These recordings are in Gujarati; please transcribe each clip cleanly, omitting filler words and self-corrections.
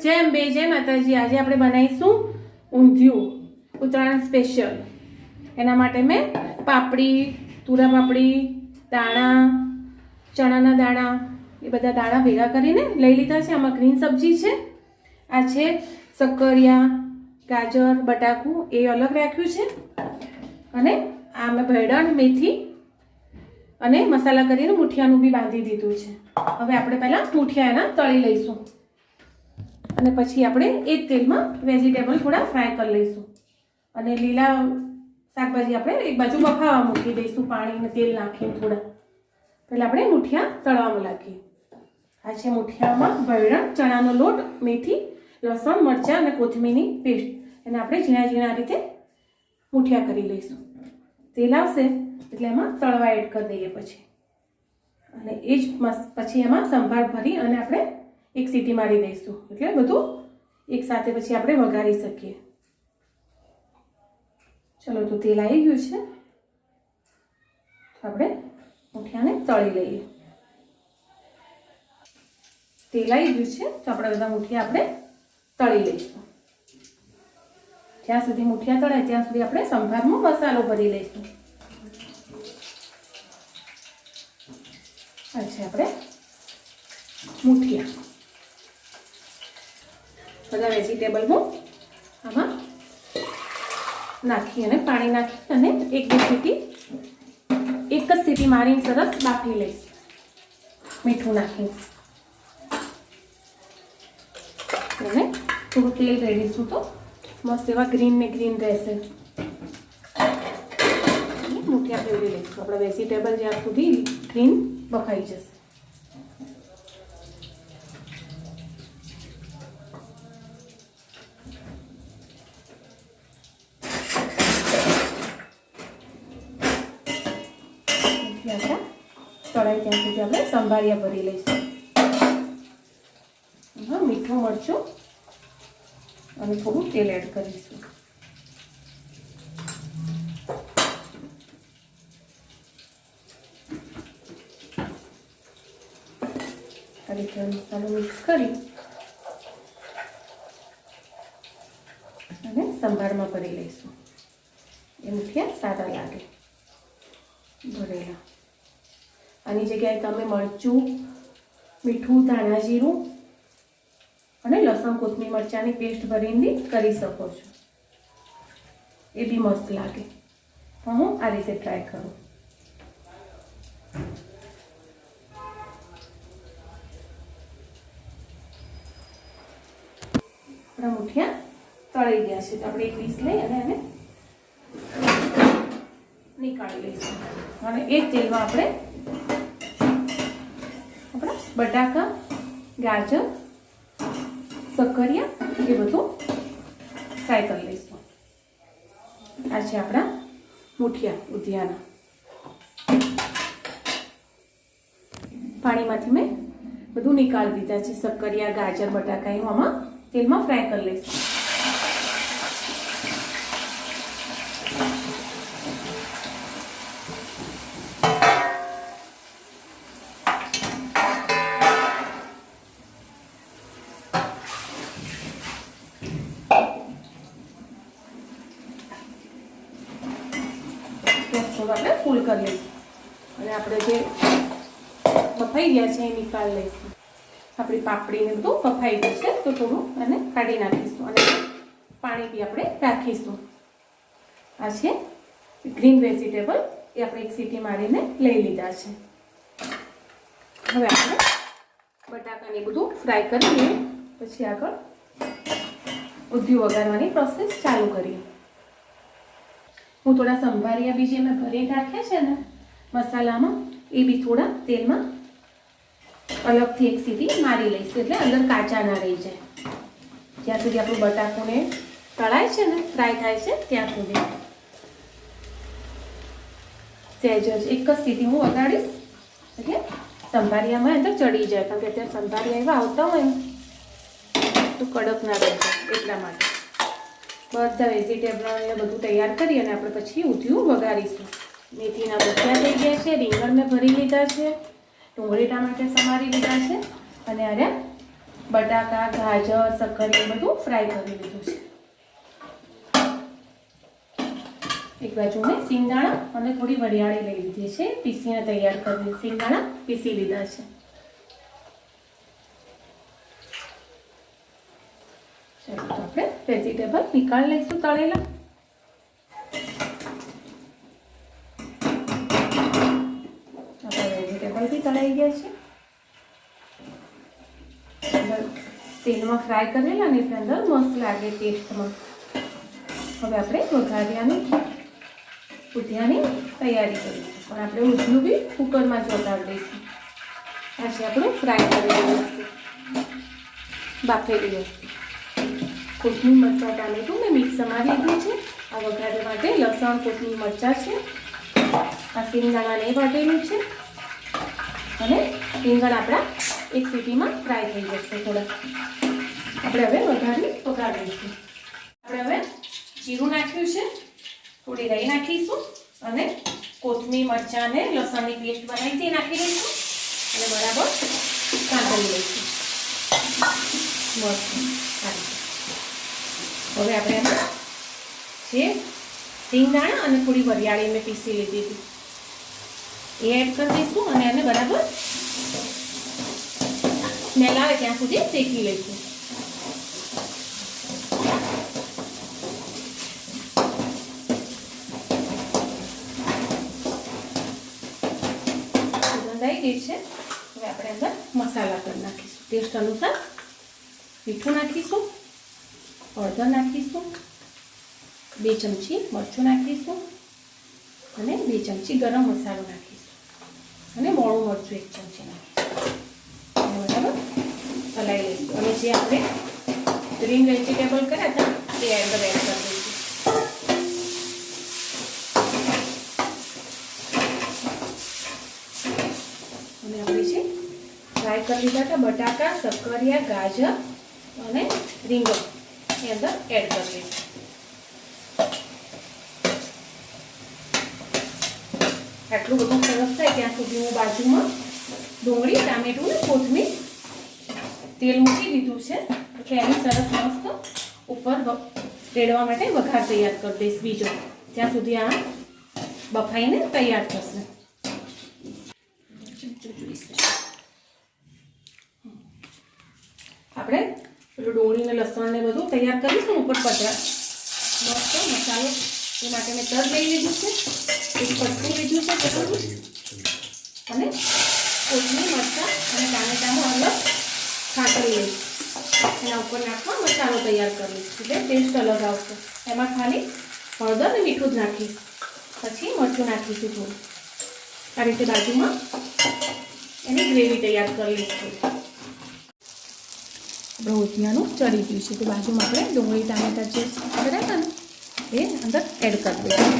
જય અંબે જય માતાજી। આજે આપણે બનાવીશું ઊંધિયું ઉત્તરાયણ સ્પેશિયલ। એના માટે મેં પાપડી, તુરા પાપડી, દાણા, ચણાના દાણા એ બધા દાણા ભેગા કરીને લઈ લીધા છે। આમાં ગ્રીન સબ્જી છે, આ છે શક્કરિયા, ગાજર, બટાકું એ અલગ રાખ્યું છે, અને આ મેં ભેળણ, મેથી અને મસાલા કરીને મુઠિયાનું બી બાંધી દીધું છે। હવે આપણે પહેલાં મુઠિયા એના તળી લઈશું અને પછી આપણે એ જ તેલમાં વેજીટેબલ થોડા ફ્રાય કરી લઈશું અને લીલા શાકભાજી આપણે એક બાજુ બફાવા મૂકી દઈશું પાણી અને તેલ નાખીને થોડા। પહેલાં આપણે મુઠિયા તળવામાં લાગીએ। આ છે મુઠિયામાં ભેળણ, ચણાનો લોટ, મેથી, લસણ, મરચાં અને કોથમીરની પેસ્ટ, એને આપણે ઝીણા ઝીણા રીતે મુઠિયા કરી લઈશું। તેલ આવશે એટલે એમાં તળવા એડ કરી દઈએ પછી, અને એ જ પછી એમાં સંભાર ભરી અને આપણે એક સીટી મારી દઈશું, એટલે બધું એક સાથે પછી આપણે વઘારી શકીએ। ચલો, તો તેલ આવી ગયું છે, તો આપણે મુઠિયાને તળી લઈએ। તેલ આવી ગયું છે, તો આપણે બધા મુઠિયા આપણે તળી લઈશું। જ્યાં સુધી મુઠિયા તળાય ત્યાં સુધી આપણે સંભારમાં મસાલો ભરી લઈશું। આ છે આપણે મુઠિયા। બધા વેજીટેબલ હું આમાં નાખી અને પાણી નાખી અને એક જ સીટી મારીને સરસ બાફી લઈશ, મીઠું નાખી અને થોડું તેલ રેડીશું તો મસ્ત એવા ગ્રીન ને ગ્રીન રહેશે। મુઠિયા ફેરવી લઈશું આપણા વેજીટેબલ જ્યાં સુધી ગ્રીન બફાઈ જશે। તળાઈ ત્યાં સુધી આપણે સંભારિયા ભરી લઈશું। હા, મીઠું મરચું અને થોડું તેલ એડ કરીશું। મસાલો મિક્સ કરી અને સંભારમાં ભરી લઈશું। એ મુઠિયા સાદા લાગે ભરેલા। આની જગ્યાએ તમે મરચું, મીઠું, ધાણા જીરું અને લસણ, કોથમીર, મરચાંની પેસ્ટ ભરીને કરી શકો છો, એ બી મસ્ત લાગે। તો હું આ રીતે ટ્રાય કરું। આપણા મુઠિયા તળી ગયા છે, તો આપણે એક ડીશ લઈ અને એને નીકાળી લઈશું અને એ જ તેલમાં આપણે આપણા બટાકા, ગાજર, શક્કરિયા એ બધું ફ્રાય કરી લઈશું। આ છે આપણા મુઠિયા ઊંધિયાના। પાણીમાંથી મેં બધું નીકાળી દીધા છે, શક્કરિયા, ગાજર, બટાકા એવું આમાં તેલમાં ફ્રાય કરી લઈશું। આપણે ફૂલ કરી લઈશું અને આપણે જે બફાઈ ગયા છે એ નીકાળી લઈશું। આપણી પાપડીને બધું બફાઈ ગયું છે, તો થોડું એને કાઢી નાખીશું અને પાણી બી આપણે રાખીશું। આ છે ગ્રીન વેજીટેબલ, એ આપણે એક સીટી મારીને લઈ લીધા છે। હવે આપણે બટાકાને બધું ફ્રાય કરીએ પછી આગળ ઊંધિયું વઘારવાની પ્રોસેસ ચાલુ કરીએ। હું થોડા સંભારિયા બી જે મેં ભરી રાખ્યા છે ને મસાલામાં, એ બી થોડા તેલમાં અલગથી એક સીટી મારી લઈશું, એટલે અંદર કાચા ના રહી જાય। જ્યાં સુધી આપણું બટાકુને તળાય છે ને, ફ્રાય થાય છે ત્યાં સુધી સહેજ જ એક જ સીટી હું વગાડીશ, એટલે સંભારિયામાં અંદર ચડી જાય, કારણ કે અત્યારે સંભારિયા એવા આવતા હોય તો કડક ના રહી જાય, એટલા માટે બધા વેજીટેબલ ને બધું તૈયાર કરી અને આપણે પછી ઊંધિયું વઘારીશું। મેથીના મુઠિયા થઈ ગયા છે, રીંગણ મેં ભરી લીધા છે, ડુંગળી ટામેટા સમારી લીધા છે અને આરે બટાકા, ગાજર, શક્કરિયા બધું ફ્રાય કરી લીધું છે. એક બાજુ મેં સિંગદાણા અને થોડી વરિયાળી લઈ લીધી છે, પીસીને તૈયાર કરી. સિંગદાણા પીસી લીધા છે. ચાલો તો આપણે વેજીટેબલ નીકાળી લઈશું તળેલા. આપણા વેજીટેબલ બી તળાઈ ગયા છે. તેલમાં ફ્રાય કરેલા ને એટલે અંદર મસ્ત લાગે ટેસ્ટમાં. હવે આપણે ઊંધિયાની તૈયારી કરીશું, પણ આપણે ઊંધિયું બી કુકરમાં જ વઘારી દઈશું. આ છે આપણું ફ્રાય કરેલું વસ્તુ, બાફેલી વસ્તુ. કોથમીર, મરચાં, ટામેટું મેં મિક્સરમાં લીધું છે. આ વઘારવા માટે લસણ, કોથમીર, મરચાં છે. આ સિંગદાણાને વાટેલું છે અને રીંગણ આપણા એક સીટીમાં ફ્રાય થઈ જશે. થોડા આપણે હવે વઘારી દઈશું. આપણે હવે જીરું નાખ્યું છે, થોડી રાઈ નાખીશું અને કોથમીર, મરચાં અને લસણની પેસ્ટ બનાવી તે નાખી દઈશું અને બરાબર સાંતળી લઈશું. મસ્ત. હવે આપણે જે સિંગદાણા અને થોડી વરિયાળી મેં પીસી લીધી હતી એ એડ કરી દઈશું અને એને બરાબર સ્મેલ આવે ત્યાં સુધી શેકી લઈશું. સુગંધ આવી ગઈ છે. હવે આપણે અંદર મસાલા કરી નાખીશું. ટેસ્ટ અનુસાર મીઠું નાખીશું, હળદર નાખીશું, 2 ચમચી મરચું નાખીશું અને 2 ચમચી ગરમ મસાલો નાખીશું અને મોળું મરચું 1 ચમચી નાખીશું. બરાબર હલાવી લઈશું અને જે આપણે ગ્રીન વેજીટેબલ કર્યા હતા તે એડ કરી દઈશું. અને આપણે જે ફ્રાય કરી લીધા હતા બટાકા, શક્કરિયા, ગાજર અને રીંગણ એ અંદર એડ કરી દઈશું. આટલું બધું સરસ થાય ત્યાં સુધી હું બાજુમાં ડુંગળી, ટામેટું ને કોથમીર તેલ મૂકી દીધું છે એટલે એની સરસ મસ્ત ઉપર રેડવા માટે વઘાર તૈયાર કરી દઈશ બીજો. ત્યાં સુધી આ બફાઈને તૈયાર થશે. આપણે ડુંગળી ને લસણ ને બધું તૈયાર કરીશું ઉપર પતરા મસ્ત મસાલો એ માટે મેં તજ લઈ લીધું છે, એક પત્તું લીધું છે અને કોથમીર, મરચાં અને ટામેટાનું અલગ ખાતરી લઈશ. એના ઉપર નાખવા મસાલો તૈયાર કરી લઈશ એટલે ટેસ્ટ અલગ આવશે. એમાં ખાલી હળદર અને મીઠું જ નાખીશ, પછી મરચું નાખીશું થોડું. આ રીતે બાજુમાં એની ગ્રેવી તૈયાર કરી લઈશું. આપણે ઊંધિયાનું ચડી ગયું છે તો બાજુમાં આપણે ડુંગળી, ટામેટા જે કર્યા હતા ને એ અંદર એડ કરી દઈશું.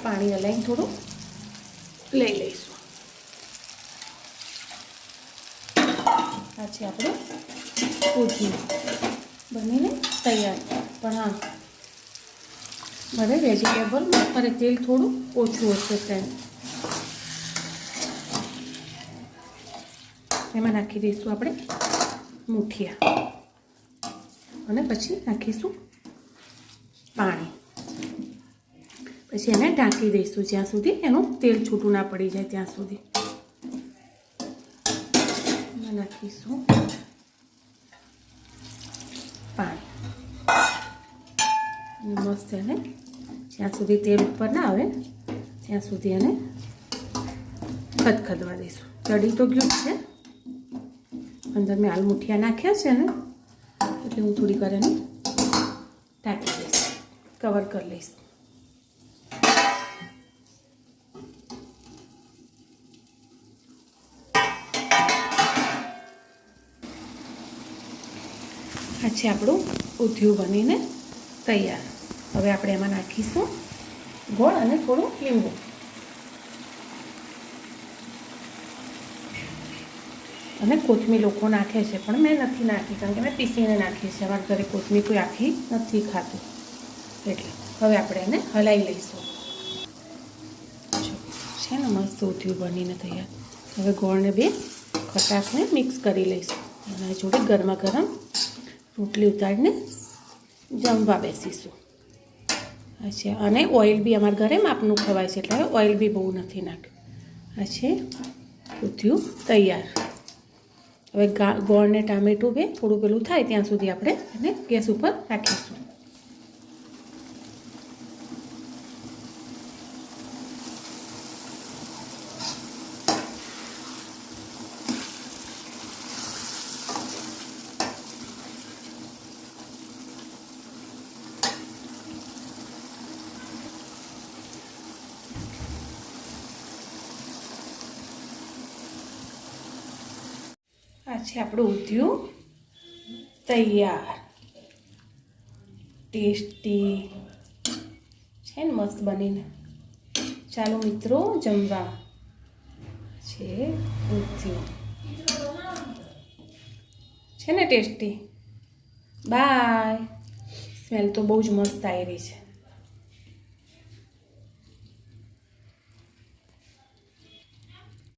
પાણી હલાવીને થોડું લઈ લઈશું. આ છે આપણું ઊંધિયું બનીને તૈયાર. પણ હા, મારે વેજીટેબલમાં મારે તેલ થોડું ઓછું હશે ફ્રેન્ડ. એમાં નાખી દઈશું આપણે મૂઠિયા અને પછી નાખીશું પાણી. પછી એને ઢાંકી દઈશું જ્યાં સુધી એનું તેલ છૂટું ના પડી જાય ત્યાં સુધી. એમાં નાખીશું પાણી અને મસ્ત એને જ્યાં સુધી તેલ ઉપર ના આવે ત્યાં સુધી એને ખદખદવા દઈશું. ચડી તો ગયું જ છે, અંદર મેં હાલ મૂઠિયા નાખ્યા છે ને એટલે હું થોડીક વાર એને ઢાંકી દઈશ, કવર કરી લઈશ. આ છે આપણું ઊંધિયું બનીને તૈયાર. હવે આપણે એમાં નાખીશું ગોળ અને થોડું લીંબુ. અને કોથમીર લોકો નાખે છે પણ મેં નથી નાખી કારણ કે મેં પીસીને નાખી છે. અમારા ઘરે કોથમીર કોઈ આખી નથી ખાતું એટલે. હવે આપણે એને હલાવી લઈશું. છે ને મસ્ત ઊંધિયું બનીને તૈયાર. હવે ગોળને બે ખટાશને મિક્સ કરી લઈશું. એના જોડે ગરમા ગરમ રોટલી ઉતારીને જમવા બેસીશું. અચ્છા, અને ઓઇલ બી અમારા ઘરે માપનું ખવાય છે એટલે ઓઇલ બી બહુ નથી નાખ્યું. અચ્છા, ઊંધિયું તૈયાર. હવે ગોળ ને ટામેટું બે થોડું પેલું થાય ત્યાં સુધી આપણે એને ગેસ ઉપર રાખીશું. આ છે આપણું ઊંધિયું તૈયાર. ટેસ્ટી છે ને, મસ્ત બનીને. ચાલો મિત્રો જમવા. છે ઊંધિયું છે ને ટેસ્ટી. બાય. સ્મેલ તો બહુ જ મસ્ત આવી રહી છે.